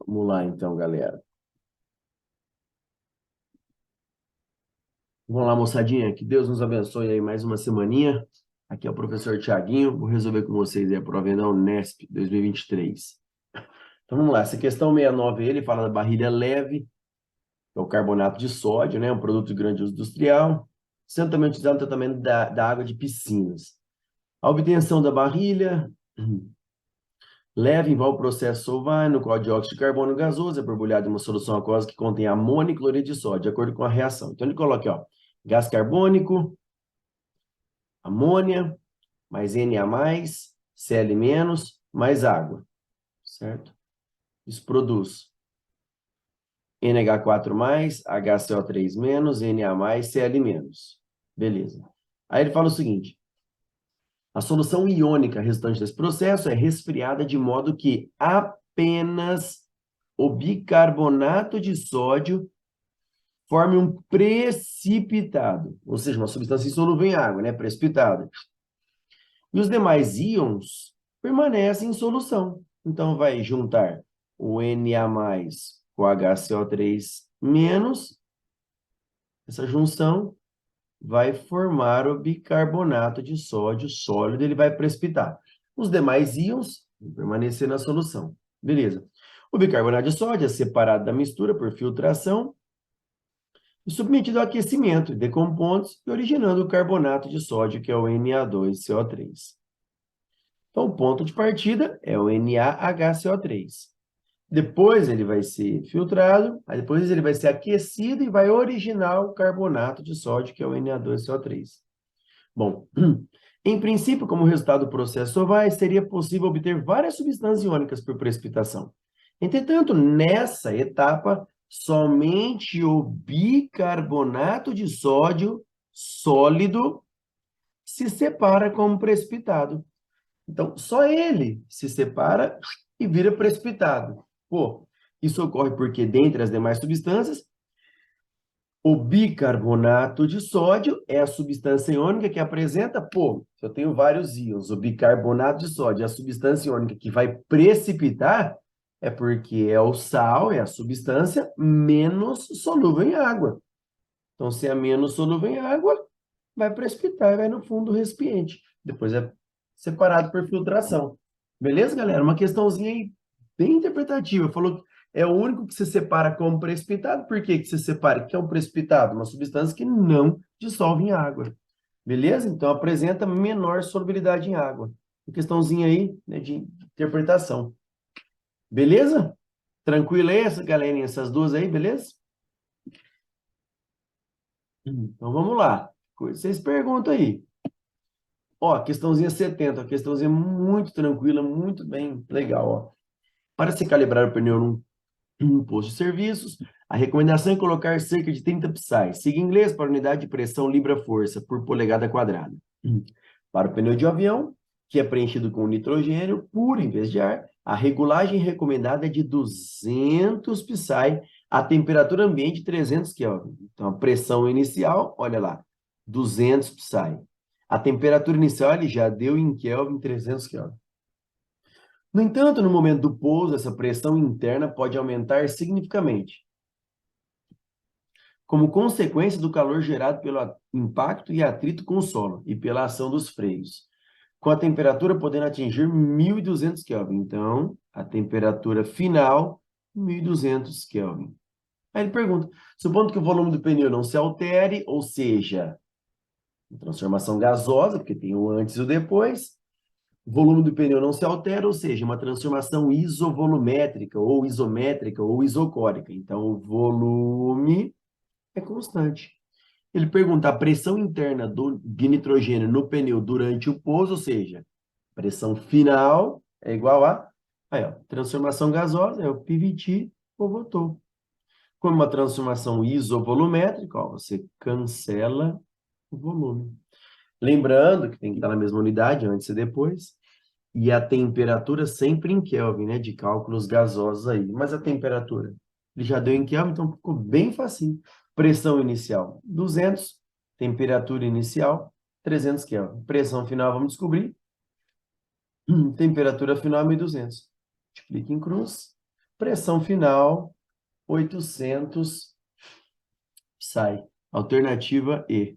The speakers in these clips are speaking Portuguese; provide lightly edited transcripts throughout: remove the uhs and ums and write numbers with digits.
Vamos lá, então, galera. Vamos lá, moçadinha. Que Deus nos abençoe aí mais uma semaninha. Aqui é o professor Tiaguinho. Vou resolver com vocês aí a prova da Unesp 2023. Então, vamos lá. Essa questão 69, ele fala da barrilha leve, que é o carbonato de sódio, né? Um produto de grande uso industrial, sendo também utilizado no tratamento da água de piscinas. A obtenção da barrilha leve envolve o processo Solvay, no qual o dióxido de carbono gasoso é borbulhado em uma solução aquosa que contém amônia e cloreto de sódio, de acordo com a reação. Então, ele coloca aqui, ó, gás carbônico, amônia, mais Na+, Cl-, mais água, certo? Isso produz NH4+, HCO3-, Na+, Cl-. Beleza. Aí ele fala o seguinte: a solução iônica resultante desse processo é resfriada de modo que apenas o bicarbonato de sódio forme um precipitado, ou seja, uma substância insolúvel em água, né? Precipitada. E os demais íons permanecem em solução. Então, vai juntar o Na+ com o HCO3-, essa junção vai formar o bicarbonato de sódio sólido, ele vai precipitar. Os demais íons vão permanecer na solução. Beleza. O bicarbonato de sódio é separado da mistura por filtração e submetido ao aquecimento, decompondo-se e originando o carbonato de sódio, que é o Na2CO3. Então, o ponto de partida é o NaHCO3. Depois ele vai ser filtrado, aí depois ele vai ser aquecido e vai originar o carbonato de sódio, que é o Na2CO3. Bom, em princípio, como resultado do processo Solvay, seria possível obter várias substâncias iônicas por precipitação. Entretanto, nessa etapa, somente o bicarbonato de sódio sólido se separa como precipitado. Então, só ele se separa e vira precipitado. Pô, isso ocorre porque, dentre as demais substâncias, o bicarbonato de sódio é a substância iônica que apresenta, pô, eu tenho vários íons, o bicarbonato de sódio é a substância iônica que vai precipitar, é porque é o sal, é a substância menos solúvel em água. Então, se é menos solúvel em água, vai precipitar e vai no fundo do recipiente. Depois é separado por filtração. Beleza, galera? Uma questãozinha aí bem interpretativa. Falou que é o único que se separa como precipitado. Por que que se separa? Que é um precipitado? Uma substância que não dissolve em água. Beleza? Então, apresenta menor solubilidade em água. Uma questãozinha aí, né, de interpretação. Beleza? Tranquilo aí, essa galerinha, essas duas aí, beleza? Então, vamos lá. Vocês perguntam aí. Ó, questãozinha 70, questãozinha muito tranquila, muito bem, legal, ó. Para se calibrar o pneu num posto de serviços, a recomendação é colocar cerca de 30 psais. Siga em inglês para unidade de pressão libra-força por polegada quadrada. Para o pneu de avião, que é preenchido com nitrogênio puro em vez de ar, a regulagem recomendada é de 200 psi a temperatura ambiente de 300 Kelvin. Então, a pressão inicial, olha lá, 200 psi. A temperatura inicial ele já deu em Kelvin 300 Kelvin. No entanto, no momento do pouso, essa pressão interna pode aumentar significativamente, como consequência do calor gerado pelo impacto e atrito com o solo e pela ação dos freios, com a temperatura podendo atingir 1.200 Kelvin. Então, a temperatura final, 1.200 Kelvin. Aí ele pergunta, supondo que o volume do pneu não se altere, ou seja, transformação gasosa, porque tem o antes e o depois, o volume do pneu não se altera, ou seja, uma transformação isovolumétrica, ou isométrica, ou isocórica. Então, o volume é constante. Ele pergunta a pressão interna de nitrogênio no pneu durante o pouso, ou seja, pressão final é igual a aí, ó, transformação gasosa, é o PVT over T. Como uma transformação isovolumétrica, ó, você cancela o volume. Lembrando que tem que estar na mesma unidade, antes e depois. E a temperatura sempre em Kelvin, né? De cálculos gasosos aí. Mas a temperatura? Ele já deu em Kelvin, então ficou bem facinho. Pressão inicial, 200. Temperatura inicial, 300 Kelvin. Pressão final, vamos descobrir. Temperatura final, 1.200. Multiplica em cruz. Pressão final, 800. Sai. Alternativa E.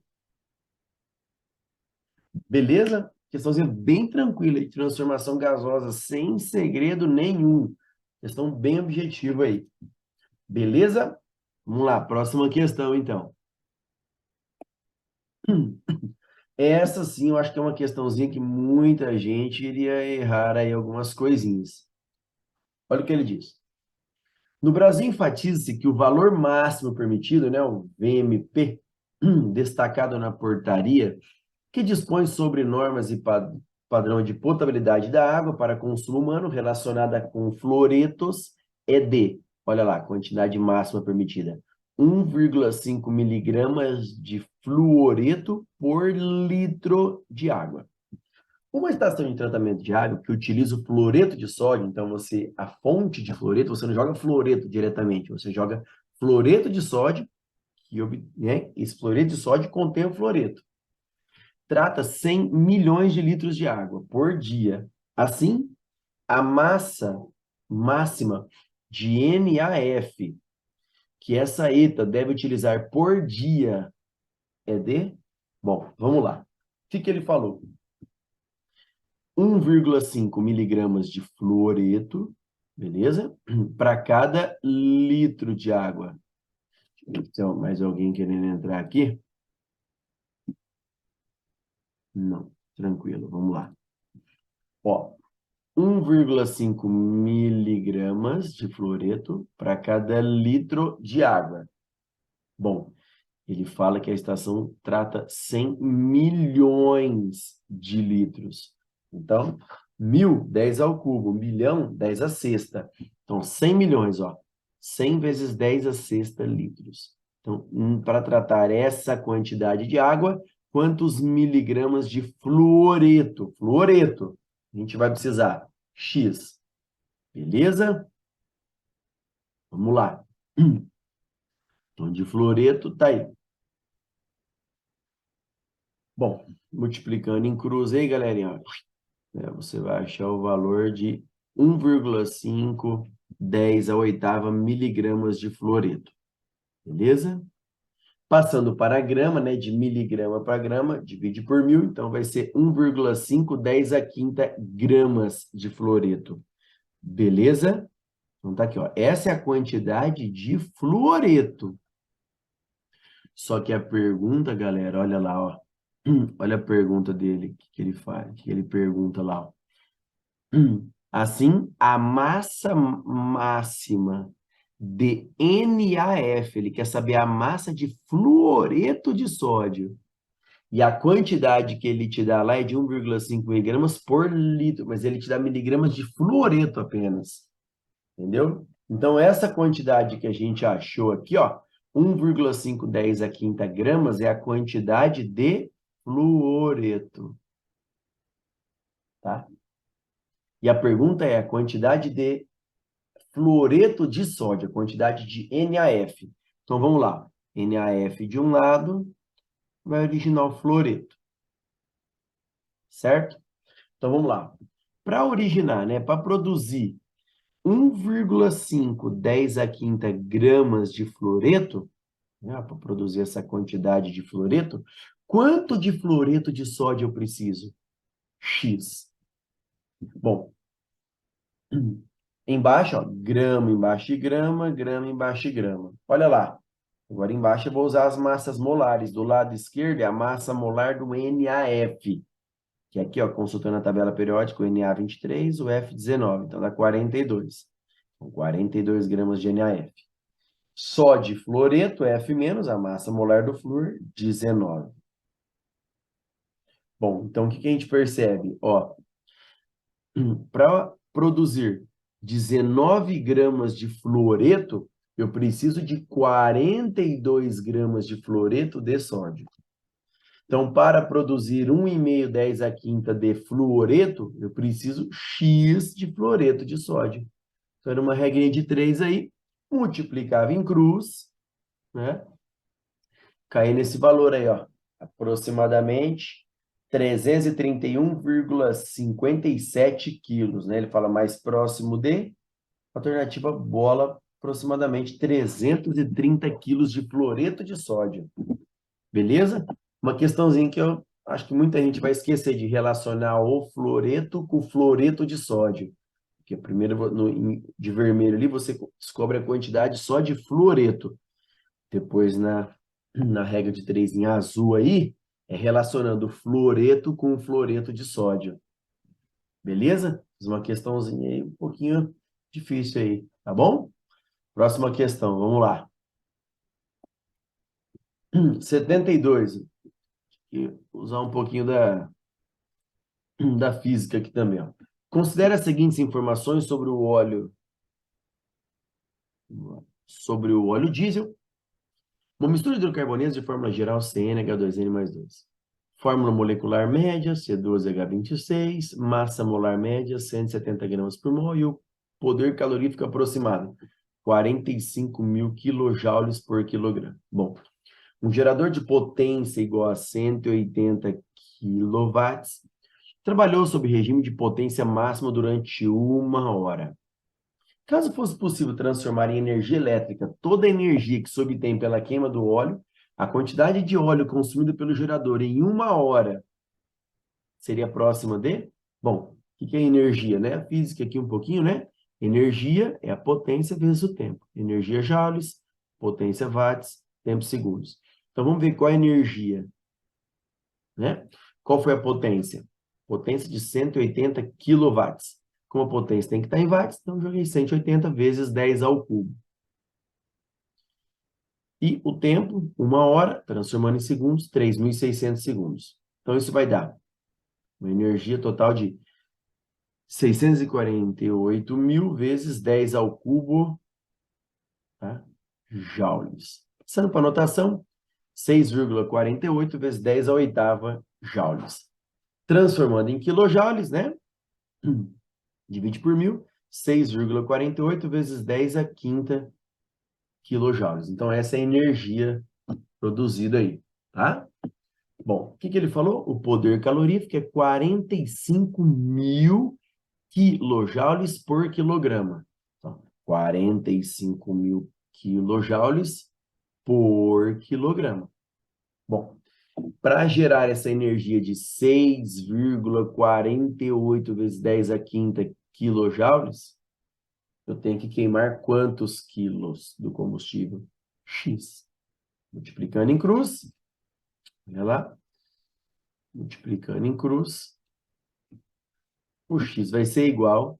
Beleza? Questãozinha bem tranquila de transformação gasosa, sem segredo nenhum. Questão bem objetiva aí. Beleza? Vamos lá, próxima questão, então. Essa sim, eu acho que é uma questãozinha que muita gente iria errar aí algumas coisinhas. Olha o que ele diz. No Brasil, enfatiza-se que o valor máximo permitido, né, o VMP, destacado na portaria, que dispõe sobre normas e padrão de potabilidade da água para consumo humano relacionada com fluoretos, é de, olha lá, quantidade máxima permitida, 1,5 miligramas de fluoreto por litro de água. Uma estação de tratamento de água que utiliza o fluoreto de sódio, então a fonte de fluoreto, você não joga fluoreto diretamente, você joga fluoreto de sódio, né, esse fluoreto de sódio contém o fluoreto. Trata 100 milhões de litros de água por dia. Assim, a massa máxima de NaF que essa ETA deve utilizar por dia é de... Bom, vamos lá. O que ele falou? 1,5 miligramas de fluoreto, beleza? Para cada litro de água. Então, mais alguém querendo entrar aqui? Não, tranquilo, vamos lá. Ó, 1,5 miligramas de fluoreto para cada litro de água. Bom, ele fala que a estação trata 100 milhões de litros. Então, 1.000, 10 ao cubo. 1.000.000, 10 à sexta. Então, 100 milhões, ó. 100 vezes 10 à sexta litros. Então, para tratar essa quantidade de água, quantos miligramas de fluoreto? Fluoreto. A gente vai precisar. X. Beleza? Vamos lá. Então, de fluoreto, tá aí. Bom, multiplicando em cruz aí, galerinha, você vai achar o valor de 1,5, 10 a oitava miligramas de fluoreto. Beleza? Passando para a grama, né, de miligrama para grama, divide por 1.000, então vai ser 1,5, 10 a quinta gramas de fluoreto. Beleza? Então tá aqui, ó. Essa é a quantidade de fluoreto. Só que a pergunta, galera, olha lá, ó. Olha a pergunta dele, o que ele faz, o que ele pergunta lá, ó. Assim, a massa máxima de NaF, ele quer saber a massa de fluoreto de sódio. E a quantidade que ele te dá lá é de 1,5 miligramas por litro, mas ele te dá miligramas de fluoreto apenas. Entendeu? Então, essa quantidade que a gente achou aqui, ó, 1,510 a quinta gramas é a quantidade de fluoreto. Tá? E a pergunta é a quantidade de fluoreto de sódio, a quantidade de NaF. Então, vamos lá. NaF de um lado vai originar o fluoreto. Certo? Então, vamos lá. Para originar, né, para produzir 1,5, 10 a quinta gramas de fluoreto, né, para produzir essa quantidade de fluoreto, quanto de fluoreto de sódio eu preciso? X. Bom, embaixo, ó, grama embaixo de grama, grama embaixo de grama. Olha lá. Agora embaixo eu vou usar as massas molares. Do lado esquerdo é a massa molar do NaF. Que aqui, ó, consultando a tabela periódica, o Na 23, o F 19. Então dá 42. Então, 42 gramas de NaF. Só de fluoreto, F menos, a massa molar do flúor, 19. Bom, então o que a gente percebe? Ó, para produzir 19 gramas de fluoreto, eu preciso de 42 gramas de fluoreto de sódio. Então, para produzir 1,5 10 a quinta de fluoreto, eu preciso X de fluoreto de sódio. Então, era uma regrinha de 3 aí, multiplicava em cruz, né? Cair nesse valor aí, ó, aproximadamente 331,57 quilos, né? Ele fala mais próximo de, alternativa bola, aproximadamente 330 quilos de fluoreto de sódio. Beleza? Uma questãozinha que eu acho que muita gente vai esquecer de relacionar o fluoreto com o fluoreto de sódio. Porque primeiro, de vermelho ali, você descobre a quantidade só de fluoreto. Depois, na regra de 3 em azul aí, é relacionando o fluoreto com o fluoreto de sódio. Beleza? Fiz uma questãozinha aí um pouquinho difícil aí, tá bom? Próxima questão, vamos lá. 72. E usar um pouquinho da física aqui também, ó. Considere as seguintes informações sobre o óleo diesel. Uma mistura de hidrocarbonetos de fórmula geral CnH2n mais 2. Fórmula molecular média, C12H26, massa molar média, 170 gramas por mol, e o poder calorífico aproximado, 45 mil quilojoules por quilograma. Bom, um gerador de potência igual a 180 quilowatts trabalhou sob regime de potência máxima durante 1 hora. Caso fosse possível transformar em energia elétrica toda a energia que se obtém pela queima do óleo, a quantidade de óleo consumida pelo gerador em 1 hora seria próxima de... Bom, o que é energia, né? A física aqui um pouquinho, né? Energia é a potência vezes o tempo. Energia joules, potência watts, tempo segundos. Então, vamos ver qual é a energia, né? Qual foi a potência? Potência de 180 quilowatts. Como a potência tem que estar em watts, então joguei 180 vezes 10 ao cubo. E o tempo, 1 hora, transformando em segundos, 3.600 segundos. Então, isso vai dar uma energia total de 648 mil vezes 10 ao cubo, tá? Joules. Passando para a notação, 6,48 vezes 10 à oitava joules. Transformando em quilojoules, né? Divide por 1.000, 6,48 vezes 10 à quinta quilojoules. Então, essa é a energia produzida aí, tá? Bom, o que ele falou? O poder calorífico é 45 mil quilojoules por quilograma. Então, 45 mil quilojoules por quilograma. Bom, para gerar essa energia de 6,48 vezes 10 à quinta quilojoules, eu tenho que queimar quantos quilos do combustível? X. Multiplicando em cruz, olha lá, multiplicando em cruz, o X vai ser igual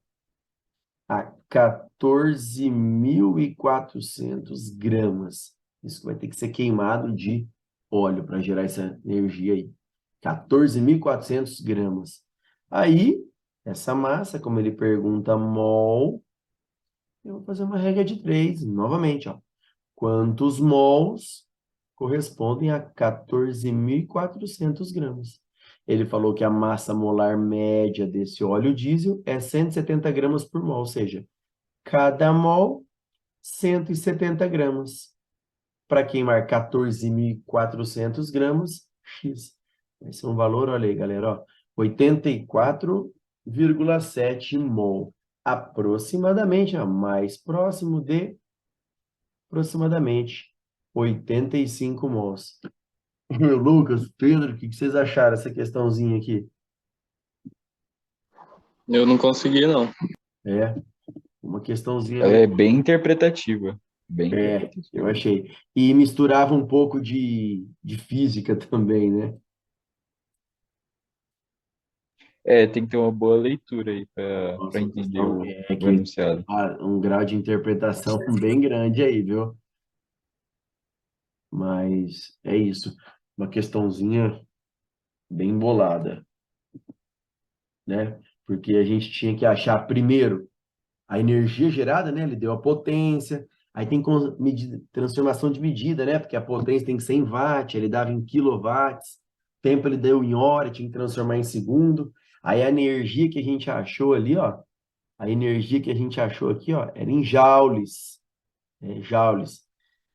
a 14.400 gramas. Isso vai ter que ser queimado de óleo para gerar essa energia aí. 14.400 gramas. Aí, essa massa, como ele pergunta mol, eu vou fazer uma regra de 3, novamente, ó. Quantos mols correspondem a 14.400 gramas? Ele falou que a massa molar média desse óleo diesel é 170 gramas por mol, ou seja, cada mol, 170 gramas. Para queimar 14.400 gramas, X. Vai ser um valor, olha aí, galera, ó, 84,7 mol. Aproximadamente, ó, mais próximo de aproximadamente 85 mols. Lucas, Pedro, o que vocês acharam dessa questãozinha aqui? Eu não consegui, não. É, uma questãozinha Ela meio... é bem interpretativa. Bem Eu interpretativa. achei. E misturava um pouco de física também, né? É, tem que ter uma boa leitura aí para Nossa, uma entender questão é o que enunciado. há um grau de interpretação bem grande aí, viu? Mas é isso. Uma questãozinha bem bolada, né? Porque a gente tinha que achar primeiro a energia gerada, né? Ele deu a potência, aí tem transformação de medida, né? Porque a potência tem 100 watts, ele dava em quilowatts. tempo ele deu em hora, tinha que transformar em segundo. Aí a energia que a gente achou ali, ó, a energia que a gente achou aqui, ó, era em joules, joules.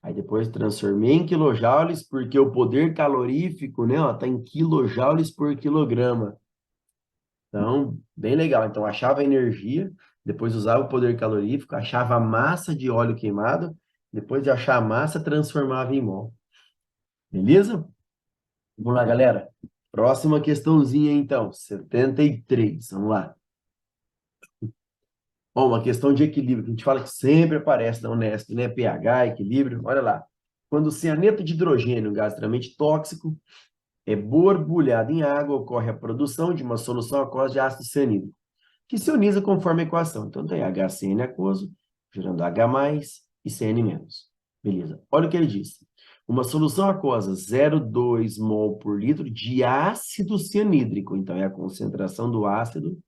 Aí depois transformei em quilojoules, porque o poder calorífico, né, ó, tá em quilojoules por quilograma. Então, bem legal. Então, achava a energia, depois usava o poder calorífico, achava a massa de óleo queimado, depois de achar a massa, transformava em mol. Beleza? Vamos lá, galera. Próxima questãozinha, então. 73. Vamos lá. Bom, uma questão de equilíbrio, que a gente fala que sempre aparece na Unesp, né? pH, equilíbrio. Olha lá. Quando o cianeto de hidrogênio, um gás extremamente tóxico, é borbulhado em água, ocorre a produção de uma solução aquosa de ácido cianídrico, que se ioniza conforme a equação. Então, tem HCN aquoso, gerando H+, e CN-. Beleza. Olha o que ele diz. Uma solução aquosa 0,2 mol por litro de ácido cianídrico. Então, é a concentração do ácido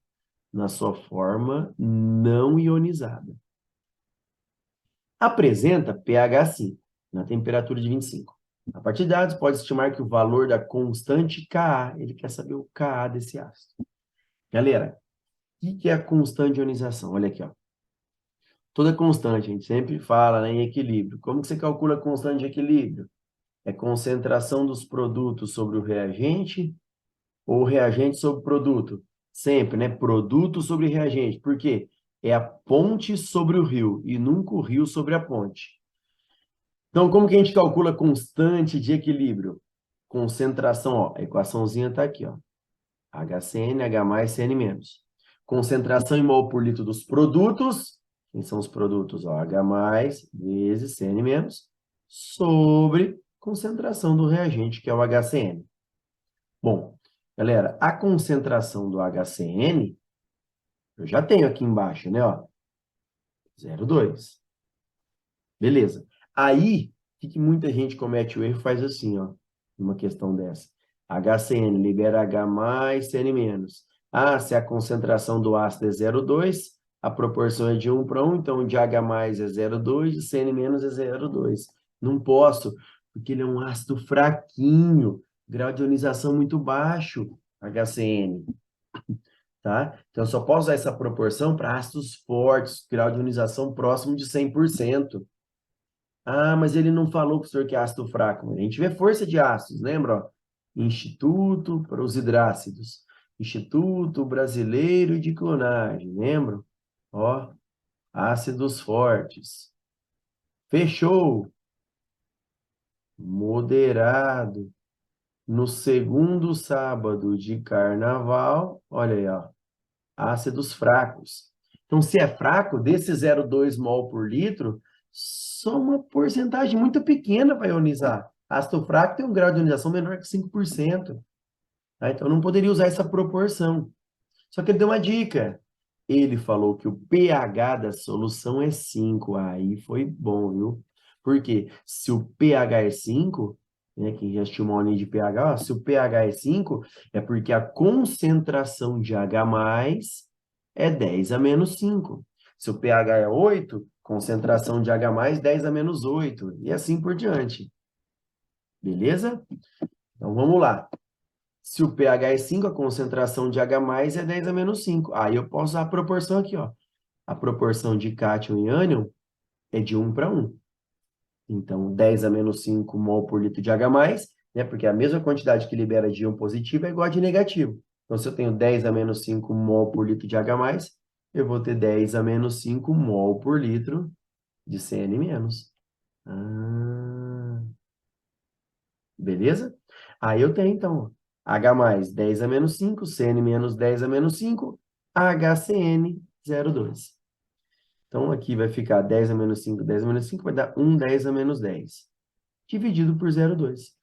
na sua forma não ionizada. Apresenta pH 5, na temperatura de 25. A partir de dados, pode estimar que o valor da constante Ka, ele quer saber o Ka desse ácido. Galera, o que é a constante de ionização? Olha aqui, ó. Toda constante, a gente sempre fala, né, em equilíbrio. Como que você calcula a constante de equilíbrio? É concentração dos produtos sobre o reagente ou reagente sobre produto? Sempre, né? Produto sobre reagente. Por quê? É a ponte sobre o rio e nunca o rio sobre a ponte. Então, como que a gente calcula a constante de equilíbrio? Concentração, ó, a equaçãozinha está aqui, ó. HCN, H+, CN-. Concentração em mol por litro dos produtos. Quem são os produtos? Ó, H+ vezes CN-, sobre concentração do reagente, que é o HCN. Bom, galera, a concentração do HCN, eu já tenho aqui embaixo, né? Ó, 0,2. Beleza. Aí, o que muita gente comete o erro faz assim, ó, numa questão dessa. HCN libera H+, CN-. Ah, se a concentração do ácido é 0,2, a proporção é de 1:1, então de H+ é 0,2 e CN- é 0,2. Não posso, porque ele é um ácido fraquinho, grau de ionização muito baixo, HCN, tá? Então, eu só posso usar essa proporção para ácidos fortes, grau de ionização próximo de 100%. Ah, mas ele não falou, professor, que é ácido fraco. A gente vê força de ácidos, lembra? Ó? Instituto para os hidrácidos. Instituto Brasileiro de Clonagem, lembram? Ó, ácidos fortes. Fechou. Moderado. No segundo sábado de carnaval, olha aí, ó, ácidos fracos. Então, se é fraco, desse 0,2 mol por litro, só uma porcentagem muito pequena vai ionizar. Ácido fraco tem um grau de ionização menor que 5%. Tá? Então, não poderia usar essa proporção. Só que ele deu uma dica. Ele falou que o pH da solução é 5. Aí foi bom, viu? Porque se o pH é 5, né, quem já assistiu uma aulinha de pH, ó, se o pH é 5, é porque a concentração de H+ é 10 a menos 5. Se o pH é 8, concentração de H+, 10 a menos 8. E assim por diante. Beleza? Então, vamos lá. Se o pH é 5, a concentração de H+ é 10 a menos 5. Aí eu posso usar a proporção aqui, ó. A proporção de cátion e ânion é de 1:1. Então, 10 a menos 5 mol por litro de H+, né? Porque a mesma quantidade que libera de íon positivo é igual a de negativo. Então, se eu tenho 10 a menos 5 mol por litro de H+, eu vou ter 10 a menos 5 mol por litro de CN-. Ah, beleza? Aí eu tenho, então, H+ 10 a menos 5, CN- 10 a menos 5, HCN 0,2. Então, aqui vai ficar 10 a menos 5, 10 a menos 5, vai dar 1, 10 a menos 10. Dividido por 0,2.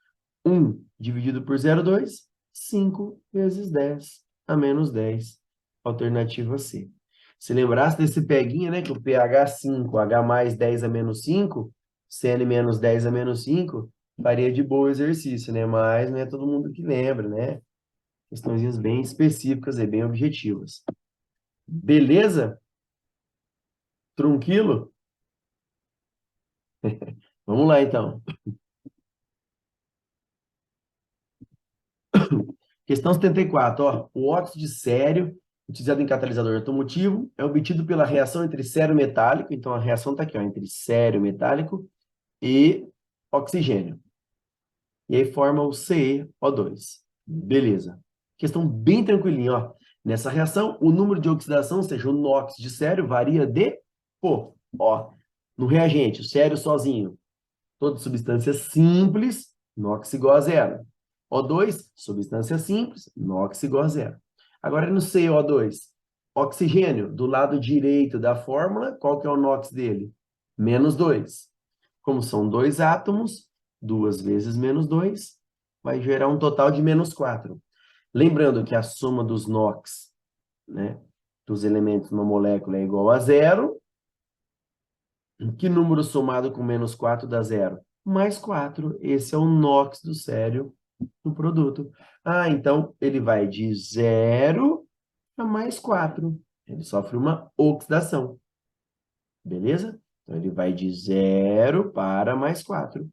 1 dividido por 0,2, 5 vezes 10 a menos 10. Alternativa C. Se lembrasse desse peguinha, né, que o pH 5, H+ 10 a menos 5, CN- 10 a menos 5, faria de boa exercício, né? Mas não é todo mundo que lembra, né? Questõezinhas bem específicas e bem objetivas. Beleza? Tranquilo? Vamos lá, então. Questão 74, ó. O óxido de sério, utilizado em catalisador automotivo, é obtido pela reação entre sério metálico, então a reação está aqui, ó, entre sério metálico e oxigênio. E aí forma o CeO2. Beleza. Questão bem tranquilinha, ó. Nessa reação, o número de oxidação, ou seja, o NOx de sério, varia de... Pô, ó, no reagente, o sério sozinho, toda substância simples, NOx igual a zero. O2, substância simples, NOx igual a zero. Agora no CO2, oxigênio, do lado direito da fórmula, qual que é o NOx dele? Menos 2. Como são dois átomos, 2 vezes menos 2, vai gerar um total de menos 4. Lembrando que a soma dos NOx, né, dos elementos numa molécula é igual a zero. Que número somado com menos 4 dá zero? Mais 4. Esse é o NOx do sério no produto. Ah, então ele vai de 0 a mais 4. Ele sofre uma oxidação. Beleza? Então ele vai de 0 para mais 4.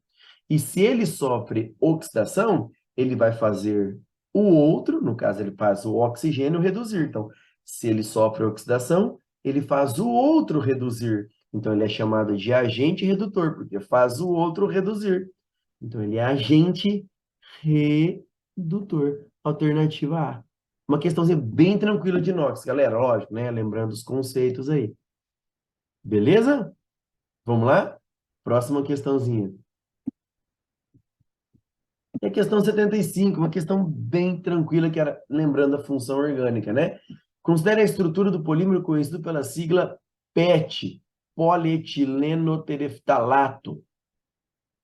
E se ele sofre oxidação, ele vai fazer o outro, no caso ele faz o oxigênio reduzir. Então, se ele sofre oxidação, ele faz o outro reduzir. Então, ele é chamado de agente redutor, porque faz o outro reduzir. Então, ele é agente redutor. Alternativa A. Uma questãozinha bem tranquila de inox, galera. Lógico, né? Lembrando os conceitos aí. Beleza? Vamos lá? Próxima questãozinha. E a questão 75, uma questão bem tranquila, que era lembrando a função orgânica, né? Considere a estrutura do polímero conhecido pela sigla PET, polietilenotereftalato.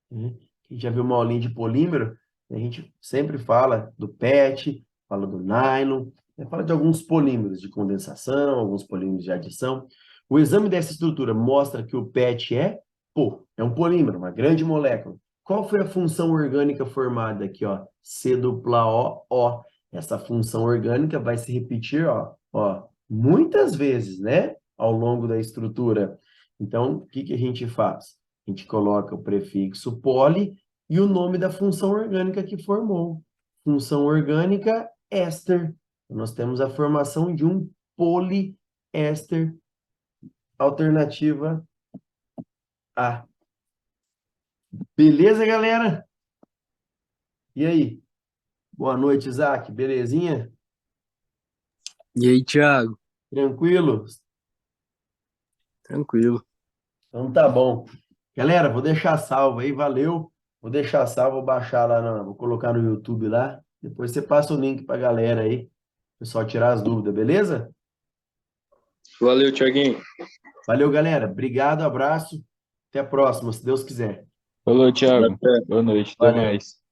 Quem já viu uma aulinha de polímero, a gente sempre fala do PET, fala do nylon, fala de alguns polímeros de condensação, alguns polímeros de adição. O exame dessa estrutura mostra que o PET é um polímero, uma grande molécula. Qual foi a função orgânica formada aqui, ó? C-O-O. Essa função orgânica vai se repetir, muitas vezes, né? Ao longo da estrutura. Então, o que que a gente faz? A gente coloca o prefixo poli e o nome da função orgânica que formou. Função orgânica éster. Nós temos a formação de um poliéster. Alternativa A. Beleza, galera? E aí? Boa noite, Isaac. Belezinha? E aí, Thiago? Tranquilo? Tranquilo. Então tá bom. Galera, vou deixar salvo aí, valeu. Vou deixar salvo, vou baixar lá, vou colocar no YouTube lá. Depois você passa o link pra galera aí, o pessoal tirar as dúvidas, beleza? Valeu, Thiaguinho. Valeu, galera. Obrigado, abraço. Até a próxima, se Deus quiser. Falou, Thiago. Até. Boa noite, até Valeu. mais.